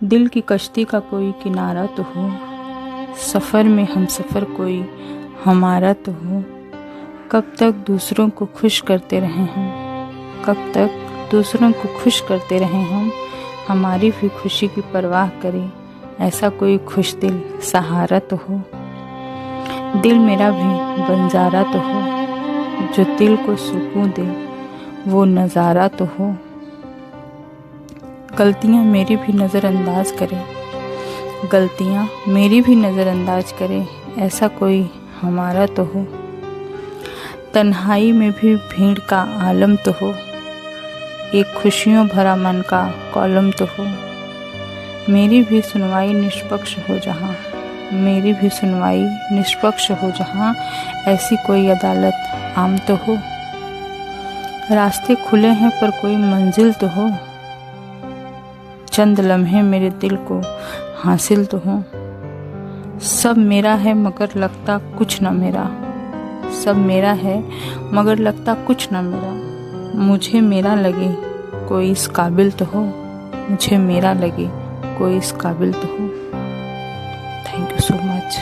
दिल की कश्ती का कोई किनारा तो हो, सफ़र में हम सफ़र कोई हमारा तो हो। कब तक दूसरों को खुश करते रहें हम, कब तक दूसरों को खुश करते रहें हम, हमारी भी खुशी की परवाह करें ऐसा कोई खुश दिल सहारा तो हो। दिल मेरा भी बंजारा तो हो, जो दिल को सुकून दे वो नज़ारा तो हो। गलतियाँ मेरी भी नज़रअंदाज करे, गलतियाँ मेरी भी नज़रअंदाज करे ऐसा कोई हमारा तो हो। तन्हाई में भी भीड़ का आलम तो हो, एक खुशियों भरा मन का कॉलम तो हो। मेरी भी सुनवाई निष्पक्ष हो जहाँ, मेरी भी सुनवाई निष्पक्ष हो जहाँ, ऐसी कोई अदालत आम तो हो। रास्ते खुले हैं पर कोई मंजिल तो हो, चंद लम्हे मेरे दिल को हासिल तो हो। सब मेरा है मगर लगता कुछ न मेरा, सब मेरा है मगर लगता कुछ न मेरा। मुझे मेरा लगे कोई इस काबिल तो हो, मुझे मेरा लगे कोई इस काबिल तो हो। Thank you so much.